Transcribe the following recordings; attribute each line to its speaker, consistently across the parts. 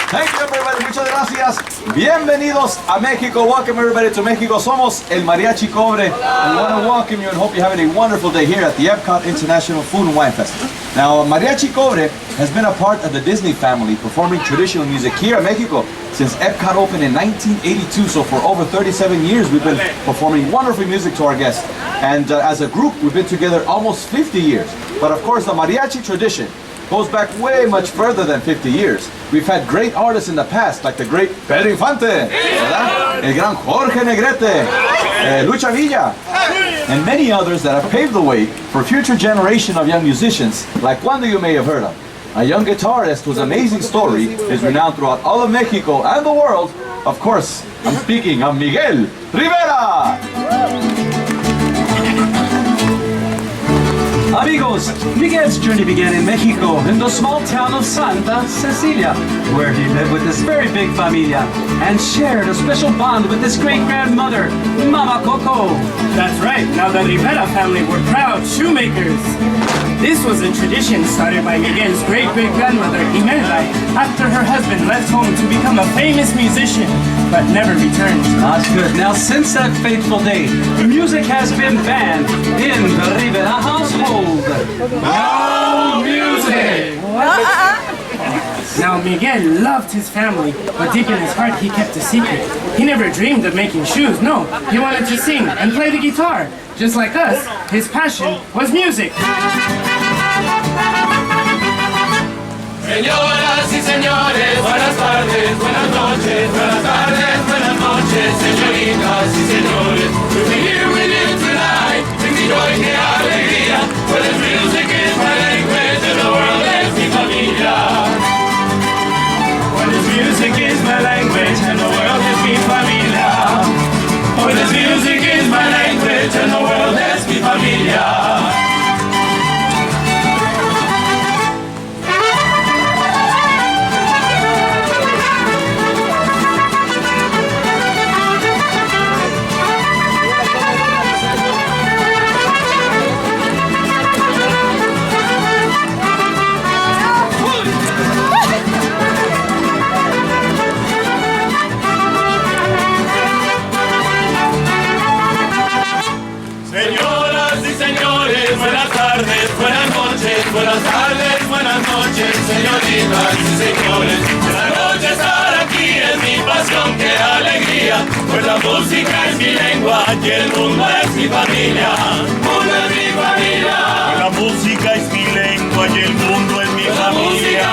Speaker 1: Thank you, everybody. Muchas gracias. Bienvenidos a Mexico. Welcome, everybody, to Mexico. Somos el Mariachi Cobre. We want to welcome you and hope you're having a wonderful day here at the Epcot International Food and Wine Festival. Now, Mariachi Cobre has been a part of the Disney family, performing traditional music here in Mexico since Epcot opened in 1982. So for over 37 years, we've been performing wonderful music to our guests. And as a group, we've been together almost 50 years. But of course, the mariachi tradition goes back way much further than 50 years. We've had great artists in the past, like the great Pedro Infante, ¿verdad? El gran Jorge Negrete, Lucha Villa, and many others that have paved the way for future generation of young musicians, like one that you may have heard of. A young guitarist whose amazing story is renowned throughout all of Mexico and the world. Of course, I'm speaking of Miguel Rivera!
Speaker 2: Amigos, Miguel's journey began in Mexico, in the small town of Santa Cecilia, where he lived with his very big familia and shared a special bond with his great-grandmother, Mama Coco.
Speaker 3: That's right, now the Rivera family were proud shoemakers. This was a tradition started by Miguel's great-great-grandmother, Imelda, after her husband left home to become a famous musician, but never returned.
Speaker 2: That's good. Now, since that fateful day, music has been banned in the Rivera household.
Speaker 3: No music! Now, Miguel loved his family, but deep in his heart he kept a secret. He never dreamed of making shoes, no. He wanted to sing and play the guitar. Just like us, his passion was music.
Speaker 4: Señoras y señores, buenas tardes, buenas noches, buenas tardes, buenas noches, señoritas y señores. We'll be here with you tonight, sing the joy, que alegría, for the music is my language and the world es mi familia.
Speaker 3: For this music is my language and the world is mi familia. For this music is my language and the world es mi familia.
Speaker 4: Buenas tardes, buenas noches, señoritas y señores. Esta noche estar aquí es mi pasión, qué alegría, pues la música es mi lengua y el mundo es mi familia. Mundo es mi familia.
Speaker 5: Pues la música es mi lengua y el mundo es mi
Speaker 4: pues
Speaker 5: familia.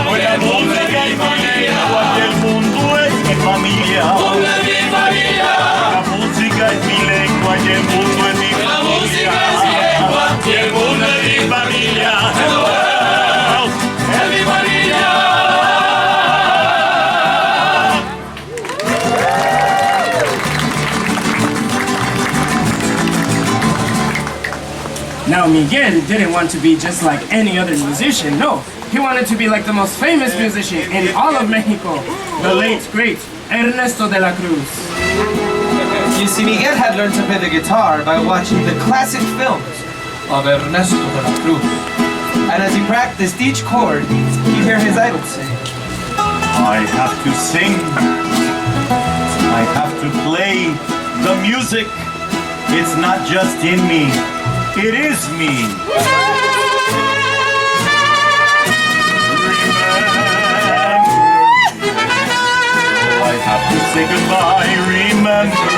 Speaker 4: Pues la música es mi lengua
Speaker 5: y el mundo es mi familia.
Speaker 4: Mundo es mi familia.
Speaker 5: La música es mi lengua y el mundo es mi familia.
Speaker 4: La música es mi lengua y el mundo es mi familia. El world es mi familia.
Speaker 3: Now Miguel didn't want to be just like any other musician, no. He wanted to be like the most famous musician in all of Mexico, the late, great Ernesto de la Cruz.
Speaker 6: You see, Miguel had learned to play the guitar by watching the classic films of Ernesto de la Cruz. And as he practiced each chord, he'd hear his idol sing.
Speaker 5: I have to sing. I have to play the music. It's not just in me. It is me. I have to say goodbye, remember.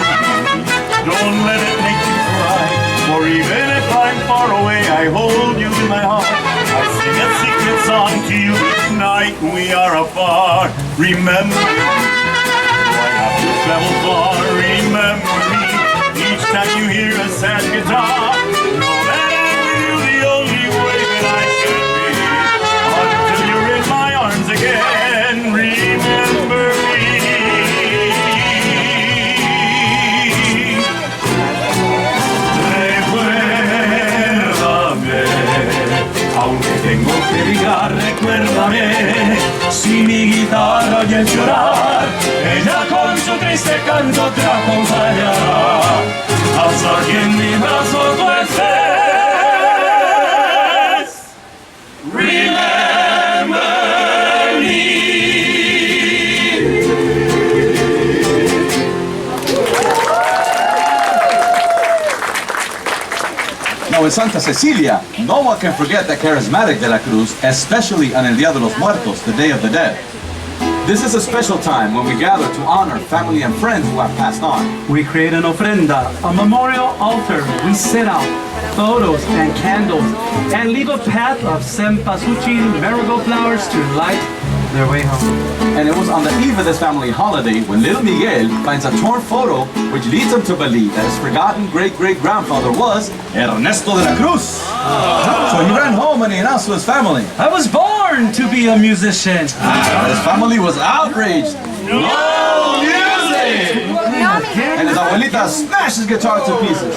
Speaker 5: Don't let it make you cry. For even if I'm far away, I hold you in my heart. I sing a secret song to you each night we are apart. Remember, I have to travel far. Remember me. Each time you hear a sad guitar, know that I'm with you the only way that I can be. Until you're in my arms again. Remember me.
Speaker 2: Aunque tengo que ligar, recuérdame, si mi guitarra oye el llorar, ella con su triste canto te acompañará, hasta que en mi brazo tú estés. Remember me.
Speaker 1: Now in Santa Cecilia, no one can forget the charismatic de la Cruz, especially on El Día de los Muertos, the Day of the Dead. This is a special time when we gather to honor family and friends who have passed on.
Speaker 7: We create an ofrenda, a memorial altar. We set out photos and candles and leave a path of cempasúchil marigold flowers to light their way home.
Speaker 1: And it was on the eve of this family holiday when little Miguel finds a torn photo which leads him to believe that his forgotten great-great-grandfather was Ernesto de la Cruz. So he ran home and he announced to his family.
Speaker 7: I was born to be a musician.
Speaker 1: But his family was outraged. No music! And his abuelita smashed his guitar to pieces.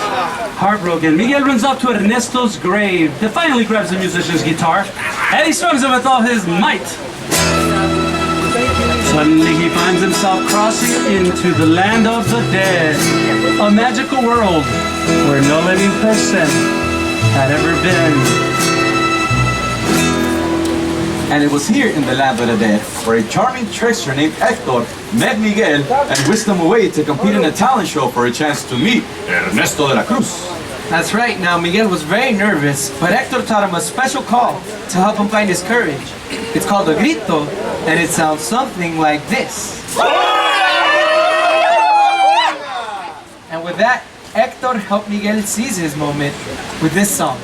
Speaker 7: Heartbroken, Miguel runs up to Ernesto's grave, defiantly grabs the musician's guitar, and he strums it with all his might. Suddenly he finds himself crossing into the land of the dead, a magical world where no living person had ever been.
Speaker 1: And it was here in the land of the dead where a charming trickster named Hector met Miguel and whisked him away to compete in a talent show for a chance to meet Ernesto de la Cruz.
Speaker 6: That's right. Now, Miguel was very nervous, but Hector taught him a special call to help him find his courage. It's called a grito, and it sounds something like this. And with that, Hector helped Miguel seize his moment with this song.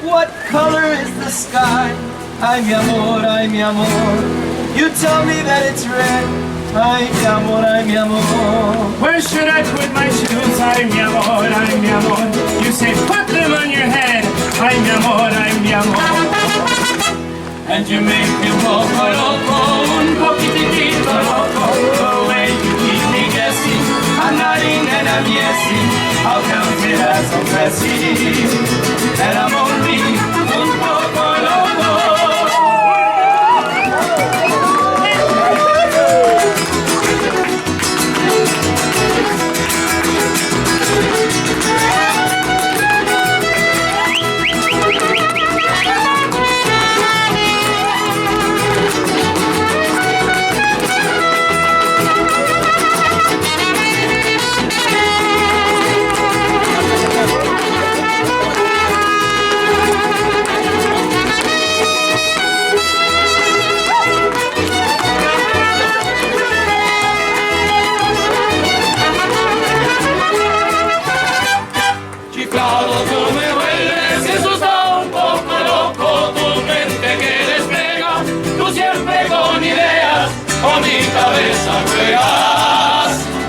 Speaker 6: What color is the sky? Ay, mi amor, ay, mi amor. You tell me that it's red. Ay, mi amor, ay, mi amor.
Speaker 3: Where should I put my shoes? Ay, mi amor, ay, mi amor. You say put them on your head. Ay, mi amor, ay, mi amor.
Speaker 4: And you make me poco loco, un poquitito loco. The way you keep me guessing, I'm nodding and I'm yesing. I'll count it as I'm pressing, and I'm only un poco loco.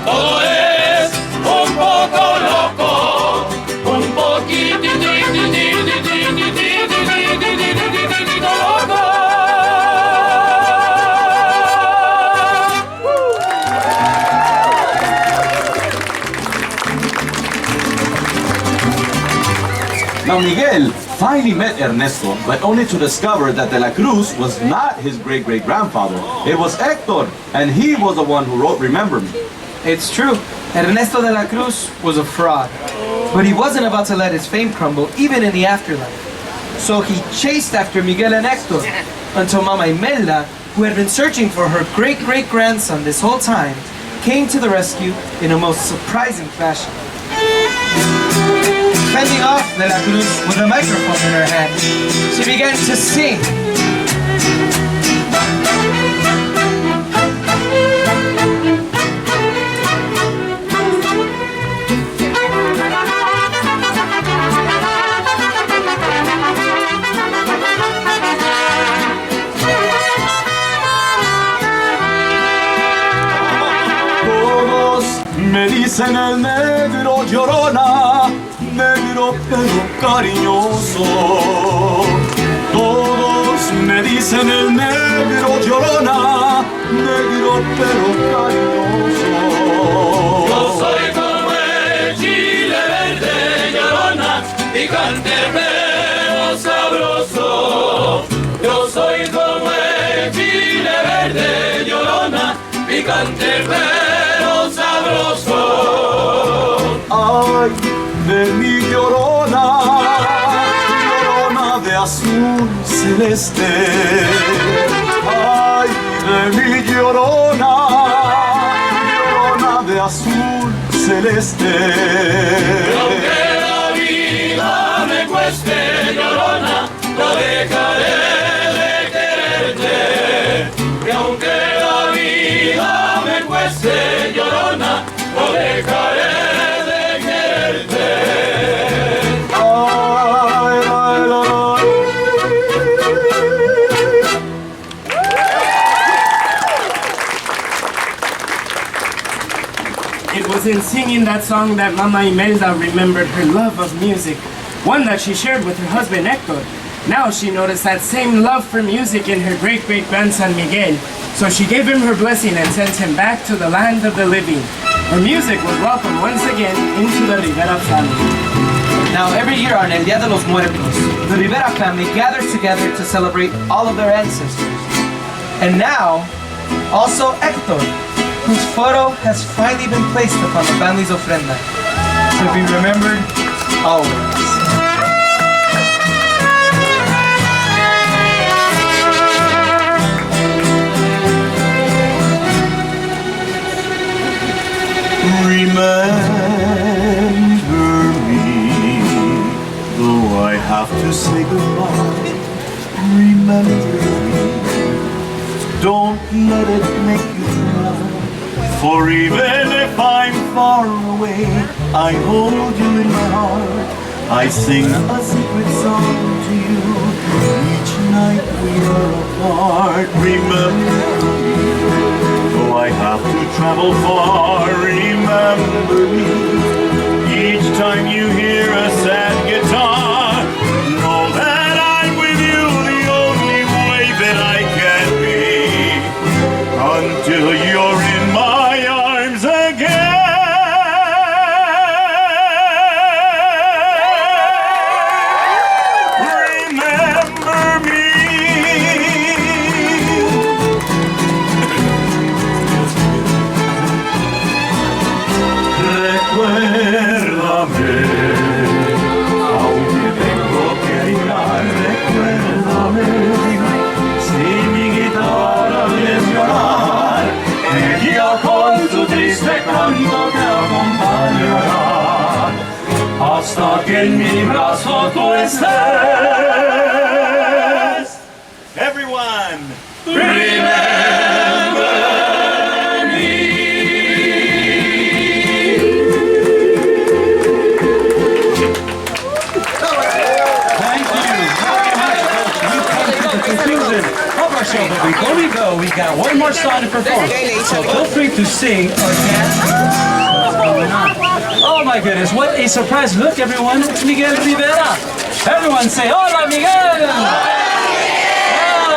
Speaker 4: Todo es un poco loco, un poquitito loco.
Speaker 1: Now Miguel finally met Ernesto, but only to discover that de la Cruz was not his great-great-grandfather. It was Hector, and he was the one who wrote Remember Me.
Speaker 6: It's true. Ernesto de la Cruz was a fraud, but he wasn't about to let his fame crumble even in the afterlife. So he chased after Miguel and Hector until Mama Imelda, who had been searching for her great-great-grandson this whole time, came to the rescue in a most surprising fashion. Fending off de la Cruz with a microphone in her hand, she began to sing.
Speaker 1: Me dicen el negro llorona, negro pero cariñoso. Todos me dicen el negro llorona, negro pero cariñoso.
Speaker 4: Yo soy como el chile verde llorona, picante pero sabroso. Yo soy como el chile verde llorona, picante pero sabroso.
Speaker 1: Ay, de mi llorona, llorona de azul celeste. Ay, de mi llorona, llorona de azul celeste.
Speaker 4: Aunque la vida me cueste, llorona, no dejaré de quererte. Y aunque la vida me cueste, llorona, no dejaré de quererte.
Speaker 1: Ay, ay, ay.
Speaker 3: It was in singing that song that Mama Imelda remembered her love of music, one that she shared with her husband Hector. Now she noticed that same love for music in her great-great-grandson Miguel, so she gave him her blessing and sent him back to the land of the living, where music was welcomed once again into the Rivera family.
Speaker 6: Now, every year on El Día de los Muertos, the Rivera family gathers together to celebrate all of their ancestors. And now, also Hector, whose photo has finally been placed upon the family's ofrenda, to be remembered always.
Speaker 5: Remember me, though I have to say goodbye. Remember me, don't let it make you cry. For even if I'm far away, I hold you in my heart. I sing a secret song to you each night we are apart. Remember me, though I have to travel far. Remember me, each time you hear a sad guitar. Know that I'm with you the only way that I can be, until you're in my arms again. Remember me. Recuérdame, aunque tengo que llorar, recuérdame. Si mi guitarra es llorar, ella con su triste canto te acompañará, hasta que en mi brazo tú estés. Everyone, remember me.
Speaker 7: Thank you very much, Coach. We've come to the conclusion of our show, but before we go, we got one more song to perform. So feel free to sing or dance. What's going on? Oh my goodness, what a surprise. Look everyone, it's Miguel Rivera. Everyone say, hola Miguel!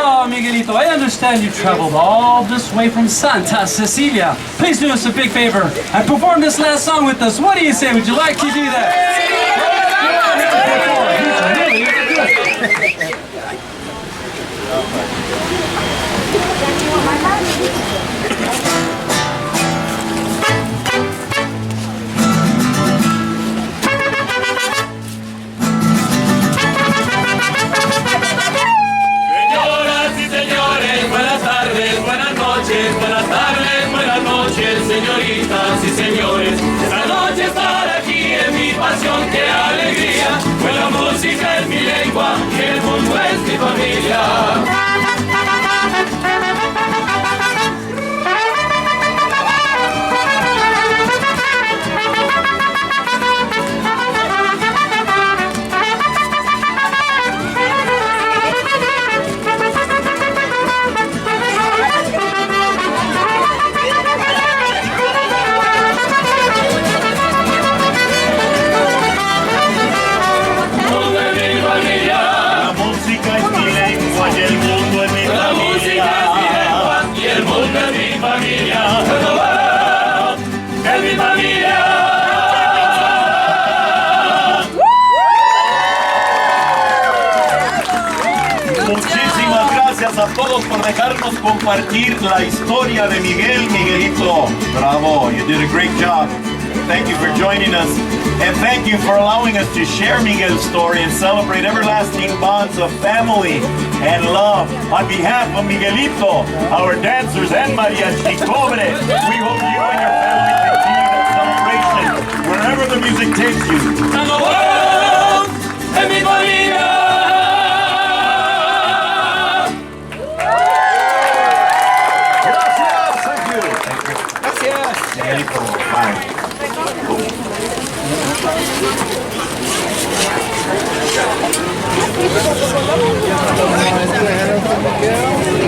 Speaker 7: Oh Miguelito, I understand you traveled all this way from Santa Cecilia. Please do us a big favor and perform this last song with us. What do you say? Would you like to do that?
Speaker 4: Señoras y señores, buenas tardes, buenas noches, buenas tardes, buenas noches, señoritas y señores. Esta noche estar aquí es mi pasión, qué alegría, pues la música es mi lengua y el mundo es mi familia.
Speaker 5: La música es mi lengua y el mundo es mi
Speaker 4: La música es mi lengua y el mundo es mi familia. Es mi familia.
Speaker 5: Muchísimas gracias a todos por dejarnos compartir la historia de Miguelito. Bravo, you did a great job. Thank you for joining us. And thank you for allowing us to share Miguel's story and celebrate everlasting bonds of family and love. On behalf of Miguelito, our dancers, and Mariachi Cobre, we hope you and your family continue that celebration wherever the music takes you.
Speaker 1: Gracias.